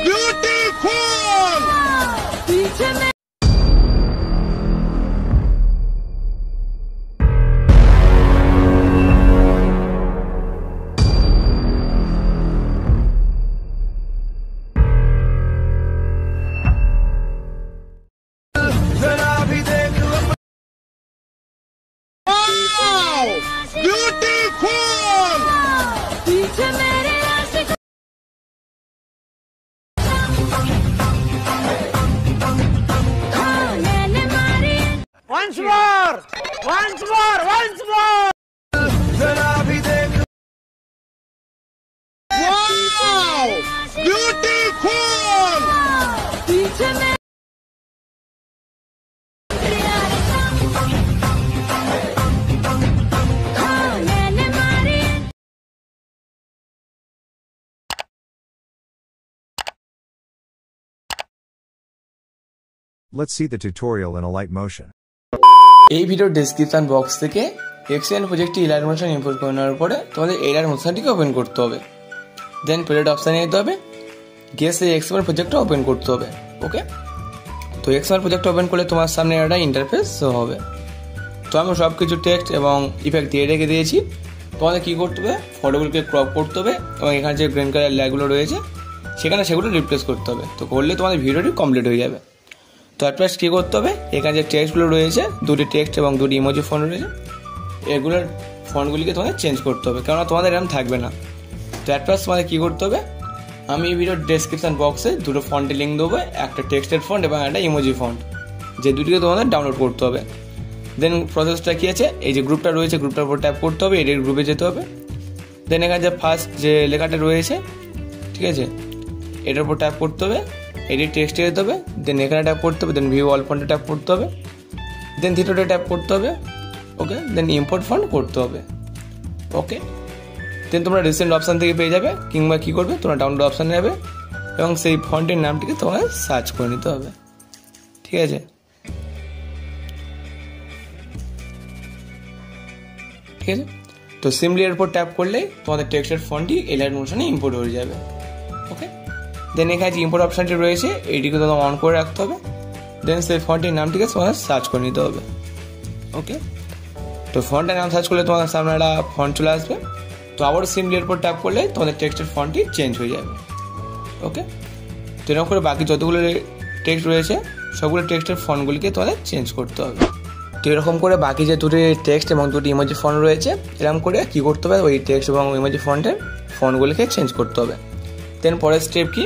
Beautiful! Once more! Once more! Once more! Wow! Beautiful! Let's see the tutorial in Alight motion. এই ভিডিওর description box থেকে XML প্রজেক্টটি elite motion import করে নেওয়ার পরে তোমাদের elite মোশনটিকে open করতে হবে। দেন প্লেট অপশানে যেতে হবে, গিয়ে সেই XML প্রজেক্টটা ওপেন করতে হবে। ওকে, তো XML প্রজেক্টটা ওপেন করলে তোমার সামনে একটা ইন্টারফেস শো হবে। তো আমি সব কিছু টেক্সট এবং ইফেক্ট দিয়ে রেখে দিয়েছি। তোমাদের কী করতে হবে, ফটোগুলোকে ক্রপ করতে হবে এবং এখানে যে গ্রিন কালার লেয়ারগুলো রয়েছে সেখানে সেগুলো রিপ্লেস করতে হবে। তো করলে তোমাদের ভিডিওটি কমপ্লিট হয়ে যাবে। তো অ্যাট ফার্স্ট কী করতে হবে, এখানে যে টেক্সটগুলো রয়েছে, দুটি টেক্সট এবং দুটি ইমোজি ফন্ট রয়েছে, এগুলোর ফন্টগুলিকে তোমাদের চেঞ্জ করতে হবে, কেননা তোমাদের এরকম থাকবে না। তো অ্যাট ফার্স্ট তোমাদের কী করতে হবে, আমি এই ভিডিওর ডেসক্রিপশন বক্সে দুটো ফন্টের লিঙ্ক দেবো, একটা টেক্সটের ফন্ট এবং একটা ইমোজি ফন্ট, যে দুটিকে তোমাদের ডাউনলোড করতে হবে। দেন প্রসেসটা কী আছে, এই যে গ্রুপটা রয়েছে, গ্রুপটার উপর ট্যাপ করতে হবে, এডিট গ্রুপে যেতে হবে। দেন এখানে যে ফার্স্ট যে লেখাটা রয়েছে, ঠিক আছে, এটার উপর ট্যাপ করতে হবে, এডিট টেক্সটে যেতে হবে, দেন এখানে ট্যাপ করতে হবে, দেন ভিউ অল ফন্টে ট্যাপ করতে হবে, দেন থিটোতে ট্যাপ করতে হবে। ওকে, দেন ইম্পোর্ট ফন্ট করতে হবে। ওকে, দেন তোমরা রিসেন্ট অপশান থেকে পেয়ে যাবে, কিংবা কী করবে, তোমরা ডাউনলোড অপশানে যাবে এবং সেই ফন্টের নামটিকে তোমাদের সার্চ করে নিতে হবে। ঠিক আছে, ঠিক আছে। তো সিম্পলি এর উপর ট্যাপ করলেই তোমাদের টেক্সটের ফন্টটি এলাইট মোশনে ইম্পোর্ট হয়ে যাবে। ওকে, দেন এখানে যে ইম্পোর্ট অপশানটি রয়েছে এইটিকে তোমাদের অন করে রাখতে হবে। দেন সেই ফন্টের নামটিকে তোমাদের সার্চ করে নিতে হবে। ওকে, তো ফন্টের নাম সার্চ করলে তোমাদের সামনে একটা ফন্ট চলে আসবে। তো আবার সিম্পলি এর উপর ট্যাপ করলে তোমাদের টেক্সটের ফন্টটি চেঞ্জ হয়ে যাবে। ওকে, তো এরকম করে বাকি যতগুলো টেক্সট রয়েছে সবগুলো টেক্সটের ফন্টগুলিকে তোমাদের চেঞ্জ করতে হবে। তো এরকম করে বাকি যে দুটি টেক্সট এবং দুটি ইমোজি ফন্ট রয়েছে, এরকম করে কী করতে হবে, ওই টেক্সট এবং ইমোজি ফন্টের ফন্টগুলিকে চেঞ্জ করতে হবে। দেন পরের স্টেপ কি,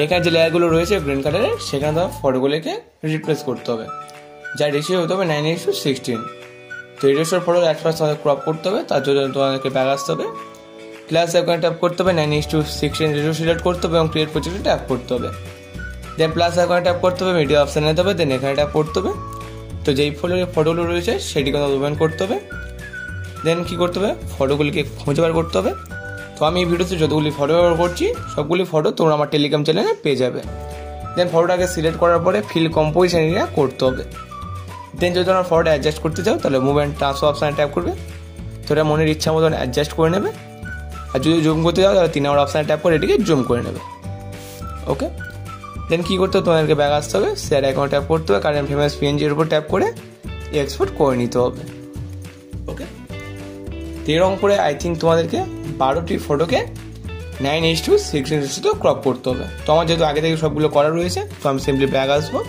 এখানে যে লেয়ারগুলো রয়েছে গ্রিন কালারের, সেখানে তোমার ফটোগুলোকে রিপ্লেস করতে হবে, যার রেশিও হতে হবে 9:16। তো এই রেশিওর ফটো অ্যাট ফার্স্ট তোমাদের ক্রপ করতে হবে, তার জন্য তোমাদেরকে ব্যাক আসতে হবে, প্লাস এখানে ট্যাপ করতে হবে, 9:16 রেশিও সিলেক্ট করতে হবে এবং ক্রিয়েট প্রজেক্টে ট্যাপ করতে হবে। দেন প্লাস এখানে ট্যাপ করতে হবে, মিডিয়া অপশানে যেতে হবে, দেন এখানে ট্যাপ করতে হবে। তো যেই ফটোগুলো রয়েছে সেটিকে ওপেন করতে হবে। দেন কী করতে হবে, ফটোগুলিকে খুঁজে বার করতে হবে। তো আমি এই ভিডিওতে যতগুলি ফটো ব্যবহার করছি সবগুলি ফটো তোমরা আমার টেলিগ্রাম চ্যানেলে পেয়ে যাবে। দেন ফটোটাকে সিলেক্ট করার পরে ফিল কম্পোজিশন এরিয়া করতে হবে। দেন যদি তোমরা ফটোটা অ্যাডজাস্ট করতে চাও তাহলে মুভ অ্যান্ড ট্রান্সফার অপশানে ট্যাপ করবে, তো এটা মনের ইচ্ছা মতন অ্যাডজাস্ট করে নেবে। আর যদি জুম করতে চাও তাহলে 3 নম্বর অপশানে ট্যাপ করে এটিকে জুম করে নেবে। ওকে, দেন কী করতে হবে, তোমাদেরকে ব্যাক আসতে হবে, শেয়ার অ্যাকাউন্ট ট্যাপ করতে হবে, কারেন্ট ফেমাস পিএনজির উপর ট্যাপ করে এক্সপোর্ট করে নিতে হবে। ওকে, তো এরকম করে আই থিঙ্ক তোমাদেরকে 12টি ফটোকে 9:16 ক্রপ করতে হবে। তো আমার যেহেতু আগে থেকে সবগুলো করা রয়েছে, তো আমি সিম্পলি ব্যাক আসবো,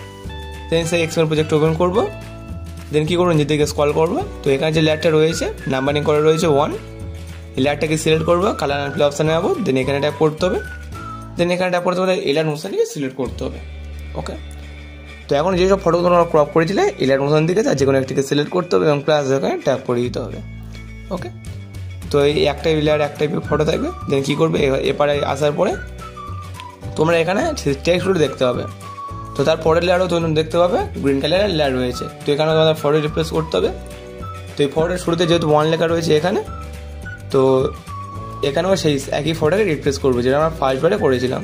দেন সেই XML প্রজেক্ট ওপেন করবো। দেন কী করবো, নিজেকে স্ক্রল করবো। তো এখানে যে লেয়ারটা রয়েছে নাম্বারিং করা রয়েছে 1, এই লেয়ারটাকে সিলেক্ট করবো, কালার অ্যান্ড ফিল অপশানে যাবো, দেন এখানে ট্যাপ করতে হবে। দেন এখানে ট্যাপ করতে হবে, এলাইট মোশনটিকে সিলেক্ট করতে হবে। ওকে, তো এখন যেসব ফটো তোমরা ক্রপ করেছিলে এলাইট মোশন দিকে তার যে কোনো একটিকে সিলেক্ট করতে হবে এবং প্লাস এখানে ট্যাপ করে দিতে হবে। ওকে, তো এই একটাই লেয়ার একটাই ফটো থাকবে। দেন কী করবে, এপারে আসার পরে তোমরা এখানে টেক্সটগুলো দেখতে হবে। তো তার পরের লেয়ারও তোমরা দেখতে পাবে গ্রিন কালারের লেয়ার রয়েছে। তো এখানে তোমাদের ফটো রিপ্লেস করতে হবে। তো এই ফটোর শুরুতে যেহেতু 1 লেখা রয়েছে এখানে, তো এখানেও সেই একই ফটোকে রিপ্লেস করবো যেটা আমরা ফার্স্টবারে করেছিলাম।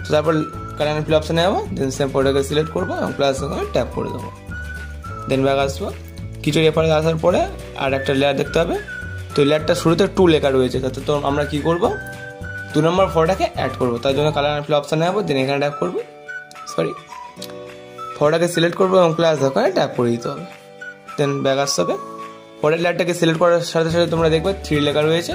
তো তারপর কালার অ্যান্ড ফিল অপশানে যাবো, দেন সেম ফটোকে সিলেক্ট করবো এবং প্লাস ওখানে ট্যাপ করে দেবো। দেন ব্যাক আসবো, কিছু এপারে আসার পরে আর একটা লেয়ার দেখতে হবে। তো লেয়ারটা শুরুতে 2 লেখা রয়েছে, তাতে তো আমরা কী করবো, 2 নম্বর ফটোটাকে অ্যাড করবো। তার জন্য কালার অ্যান্ড ফিল অপশানে যাবো, দেন এখানে ট্যাপ করবো, ফটোটাকে সিলেক্ট করবো এবং প্লাস ওখানে ট্যাপ করে দিতে হবে। দেন ব্যাক আসতে হবে। পরের লেয়ারটাকে সিলেক্ট করার সাথে সাথে তোমরা দেখবে 3 লেখা রয়েছে।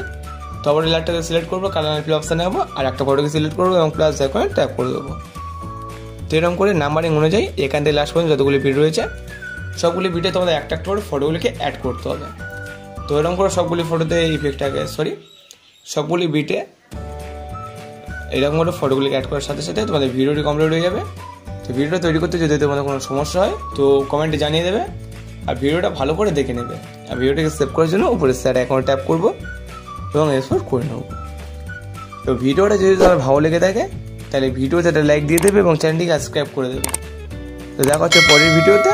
তারপরে লেয়ারটাকে সিলেক্ট করবো, কালার অ্যান্ড ফিল অপশানে যাবো, আর একটা ফটোকে সিলেক্ট করবো এবং প্লাস ওখানে ট্যাপ করে দেবো। তো এরকম করে নাম্বারিং অনুযায়ী এখান থেকে লাস্ট পর্যন্ত যতগুলি ভিডিও রয়েছে সবগুলি ভিডিও তোমাদের একটা একটা করে ফটোগুলিকে অ্যাড করতে হবে। তো এরকম করে সবগুলি ফটোতে ইফেক্টটাকে সবগুলি বিটে এরকম করে ফটোগুলিকে অ্যাড করার সাথে সাথে তোমাদের ভিডিওটি কমপ্লিট হয়ে যাবে। তো ভিডিওটা তৈরি করতে যদি তোমাদের কোনো সমস্যা হয় তো কমেন্টে জানিয়ে দেবে, আর ভিডিওটা ভালো করে দেখে নেবে। আর ভিডিওটাকে সেভ করার জন্য উপরে স্যার অ্যাকাউন্টে ট্যাপ করবো এবং এক্সপোর্ট করে নেব। তো ভিডিওটা যদি তোমার ভালো লেগে থাকে তাহলে ভিডিওতে একটা লাইক দিয়ে দেবে এবং চ্যানেলটিকে সাবস্ক্রাইব করে দেবে। তো দেখা হচ্ছে পরের ভিডিওতে।